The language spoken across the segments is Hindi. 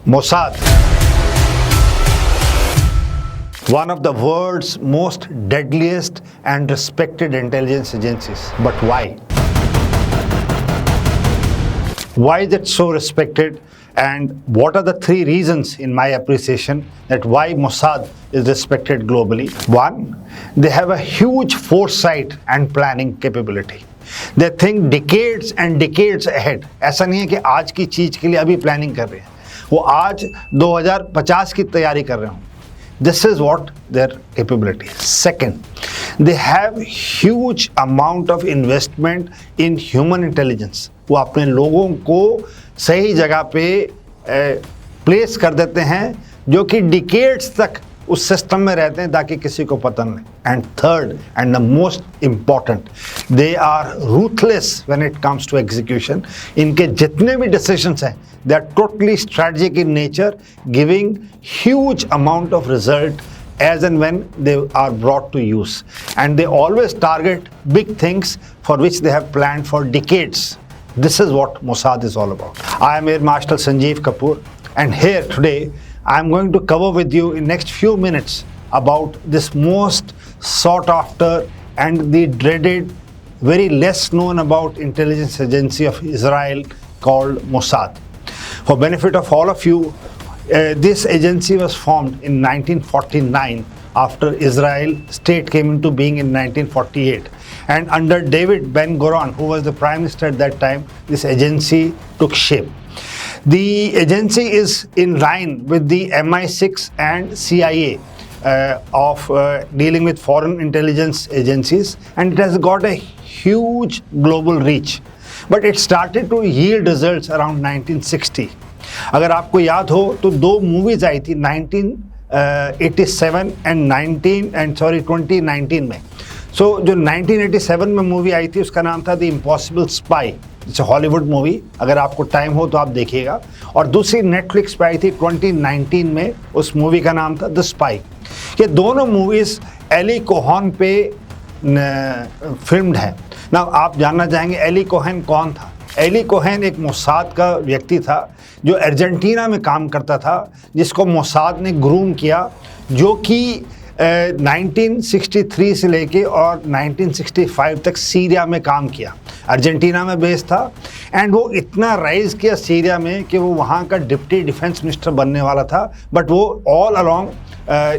Mossad, one of the world's most deadliest and respected intelligence agencies. But why? Why is it so respected? And what are the three reasons, in my appreciation, that why Mossad is respected globally? One, they have a huge foresight and planning capability. They think decades and decades ahead. ऐसा नहीं है कि आज की चीज के लिए अभी प्लानिंग कर रहे हैं, वो आज 2050 की तैयारी कर रहे हों. This is what their capability is. Second, they have huge amount of investment in human intelligence. वो अपने लोगों को सही जगह पे प्लेस कर देते हैं जो कि डिकेड्स तक उस सिस्टम में रहते हैं ताकि किसी को पता नहीं. And third and the most important, they are ruthless when it comes to execution. इनके जितने भी डिसीजंस हैं they are totally strategic in nature, giving huge amount of result as and when they are brought to use. And they always target big things for which they have planned for decades. This is what Mossad is all about. I am Air Marshal Sanjeev Kapoor, and here today I am going to cover with you in next few minutes about this most sought after and the dreaded, very less known about intelligence agency of Israel called Mossad. For benefit of all of you, this agency was formed in 1949 after Israel state came into being in 1948. And under David Ben-Gurion, who was the prime minister at that time, this agency took shape. The agency is in line with the MI6 and CIA of dealing with foreign intelligence agencies, and it has got a huge global reach. But it started to yield results around 1960. अगर आपको याद हो तो दो मूवीज आई थी 1987 एंड 2019 में. सो जो 1987 में मूवी आई थी उसका नाम था the impossible spy. It's Hollywood movie, अगर आपको टाइम हो तो आप देखिएगा. और दूसरी नेटफ्लिक्स पे आई थी 2019 में, उस मूवी का नाम था द स्पाई. ये दोनों मूवीज एली कोहेन पे फिल्म्ड है. ना आप जानना चाहेंगे एली कोहेन कौन था? एली कोहेन एक मोसाद का व्यक्ति था जो अर्जेंटीना में काम करता था, जिसको मोसाद ने ग्रूम किया, जो कि 1963 से लेके और 1965 तक सीरिया में काम किया. अर्जेंटीना में बेस था एंड वो इतना राइज किया सीरिया में कि वो वहाँ का डिप्टी डिफेंस मिनिस्टर बनने वाला था, बट वो ऑल अलोंग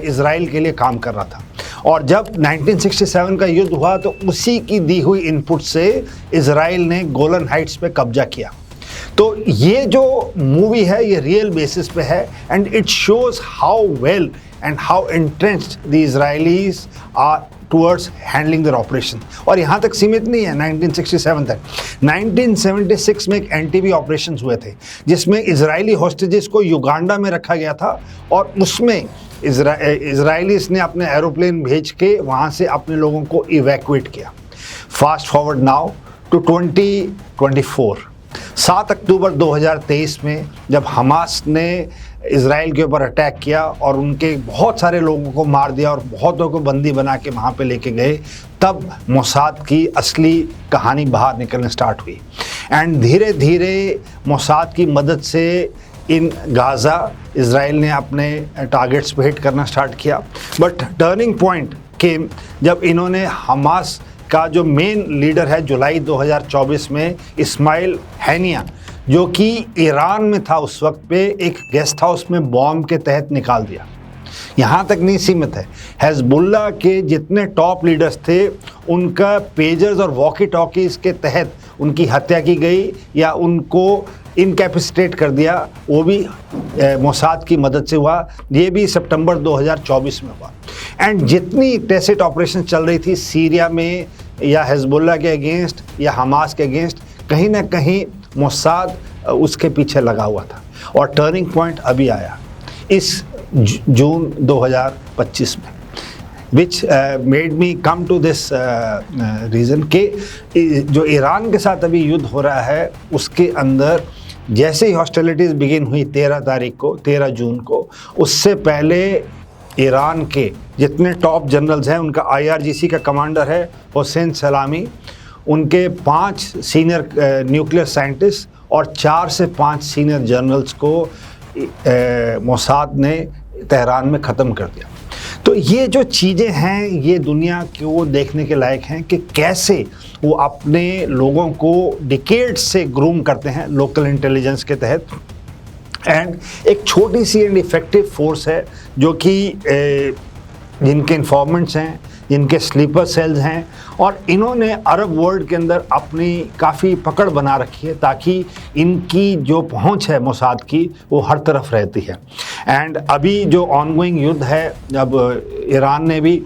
इजराइल के लिए काम कर रहा था. और जब 1967 का युद्ध हुआ तो उसी की दी हुई इनपुट से इजराइल ने गोलन हाइट्स पे कब्जा किया. तो ये जो मूवी है ये रियल बेसिस पे है and it shows how well and how entrenched the Israelis are towards handling their operation. और यहाँ तक सीमित नहीं है 1967 तक. 1976 में एक एनटीबी ऑपरेशन हुए थे जिसमें इजरायली हॉस्टेजेस को युगांडा में रखा गया था और उसमें इजरायलीज ने अपने एरोप्लेन भेज के वहाँ से अपने लोगों को इवैक्यूएट किया. Fast forward now to 2024. 7 अक्टूबर 2023 में जब हमास ने इजराइल के ऊपर अटैक किया और उनके बहुत सारे लोगों को मार दिया और बहुतों को बंदी बना के वहाँ पे लेके गए, तब मोसाद की असली कहानी बाहर निकलने स्टार्ट हुई. एंड धीरे धीरे मोसाद की मदद से इन गाज़ा इजराइल ने अपने टारगेट्स पे हिट करना स्टार्ट किया. बट टर्निंग पॉइंट केम जब इन्होंने हमास का जो मेन लीडर है जुलाई 2024 में इस्माइल हैनिया, जो कि ईरान में था उस वक्त पे, एक गेस्ट हाउस में बॉम्ब के तहत निकाल दिया. यहाँ तक नहीं सीमित है, हिजबुल्लाह के जितने टॉप लीडर्स थे उनका पेजर्स और वॉकी टॉकीज़ के तहत उनकी हत्या की गई या उनको इनकैपेसिटेट कर दिया. वो भी मोसाद की मदद से हुआ. ये भी सितंबर 2024 में हुआ. एंड जितनी टेसिट ऑपरेशन चल रही थी सीरिया में या हिजबुल्लाह के अगेंस्ट या हमास के अगेंस्ट, कहीं ना कहीं मोसाद उसके पीछे लगा हुआ था. और टर्निंग पॉइंट अभी आया इस जून 2025 में, which made me come to this reason कि जो ईरान के साथ अभी युद्ध हो रहा है उसके अंदर जैसे ही हॉस्टिलिटीज़ बिगिन हुई 13 जून को, उससे पहले ईरान के जितने टॉप जनरल्स हैं, उनका IRGC का कमांडर है हुसैन सलामी, उनके 5 सीनियर न्यूक्लियर साइंटिस्ट और 4 से 5 सीनियर जनरल्स को मोसाद ने तेहरान में ख़त्म कर दिया। तो ये जो चीज़ें हैं ये दुनिया को देखने के लायक हैं कि कैसे वो अपने लोगों को डिकेड्स से ग्रूम करते हैं लोकल इंटेलिजेंस के तहत। एंड एक छोटी सी एंड इफ़ेक्टिव फोर्स है जो कि जिनके इन्फॉर्मेंट्स हैं, जिनके स्लीपर सेल्स हैं, और इन्होंने अरब वर्ल्ड के अंदर अपनी काफ़ी पकड़ बना रखी है ताकि इनकी जो पहुंच है मोसाद की वो हर तरफ रहती है। एंड अभी जो ऑनगोइंग युद्ध है, जब ईरान ने भी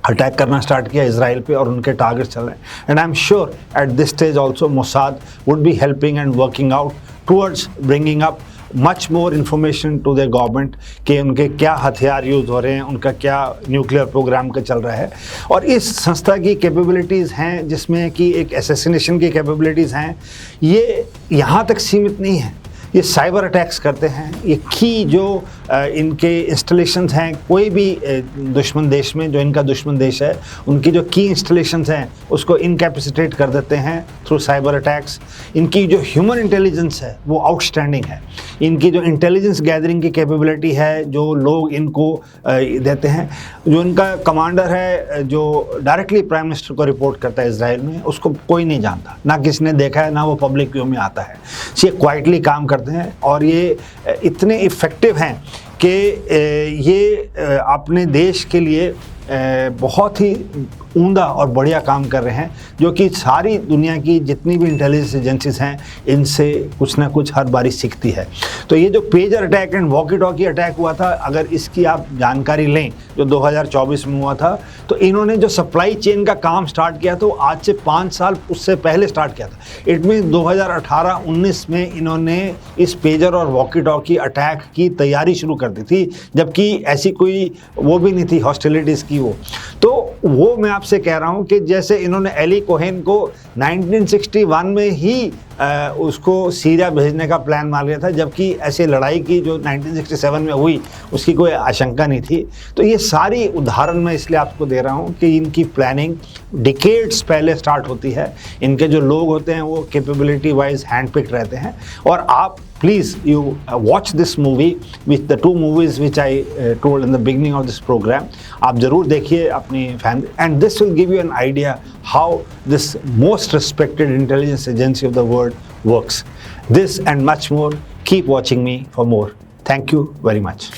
अटैक करना स्टार्ट किया इजराइल पे और उनके टारगेट्स चल रहे हैं, and I am sure at this stage also Mossad would be helping and working out towards bringing up much more information to the government कि उनके क्या हथियार यूज़ हो रहे हैं, उनका क्या न्यूक्लियर प्रोग्राम का चल रहा है। और इस संस्था की कैपेबिलिटीज़ हैं जिसमें कि एक असैसिनेशन की कैपेबिलिटीज़ हैं, ये यहाँ तक सीमित नहीं है, ये साइबर अटैक्स करते हैं। ये की जो इनके इंस्टॉलेशंस हैं, कोई भी दुश्मन देश में जो इनका दुश्मन देश है, उनकी जो की इंस्टॉलेशंस हैं उसको इनकैपेसिटेट कर देते हैं थ्रू साइबर अटैक्स। इनकी जो ह्यूमन इंटेलिजेंस है वो आउटस्टैंडिंग है। इनकी जो इंटेलिजेंस गैदरिंग की कैपेबिलिटी है, जो लोग इनको देते हैं, जो इनका कमांडर है जो डायरेक्टली प्राइम मिनिस्टर को रिपोर्ट करता है इजराइल में, उसको कोई नहीं जानता, ना किसी ने देखा है, ना वो पब्लिक व्यू में आता है। ये क्वाइटली काम करते हैं और ये इतने इफ़ेक्टिव हैं कि ये अपने देश के लिए बहुत ही उम्दा और बढ़िया काम कर रहे हैं, जो कि सारी दुनिया की जितनी भी इंटेलिजेंस एजेंसीज हैं इनसे कुछ ना कुछ हर बारी सीखती है। तो ये जो pager attack and walkie talkie attack हुआ था, अगर इसकी आप जानकारी लें जो 2024 में हुआ था, तो इन्होंने जो सप्लाई चेन का काम स्टार्ट किया तो आज से 5 साल उससे पहले स्टार्ट किया था। इट मीन 2018-19 में इन्होंने इस पेजर और वॉकी टॉकी अटैक की तैयारी शुरू कर दी थी, जबकि ऐसी कोई वो भी नहीं थी हॉस्टिलिटीज़ की वो। तो वो मैं आपसे कह रहा हूँ कि जैसे इन्होंने एली कोहेन को 1961 में ही उसको सीरिया भेजने का प्लान मार लिया था, जबकि ऐसे लड़ाई की जो 1967 में हुई उसकी कोई आशंका नहीं थी। तो ये सारी उदाहरण मैं इसलिए आपको दे रहा हूँ कि इनकी प्लानिंग डिकेड्स पहले स्टार्ट होती है। इनके जो लोग होते हैं वो कैपेबिलिटी वाइज हैंड पिक्ड रहते हैं। और आप please you watch this movie with the 2 movies which I told in the beginning of this program. आप ज़रूर देखिए अपनी family, and this will give you an idea how this most respected intelligence agency of the world works. This and much more. Keep watching me for more. Thank you very much.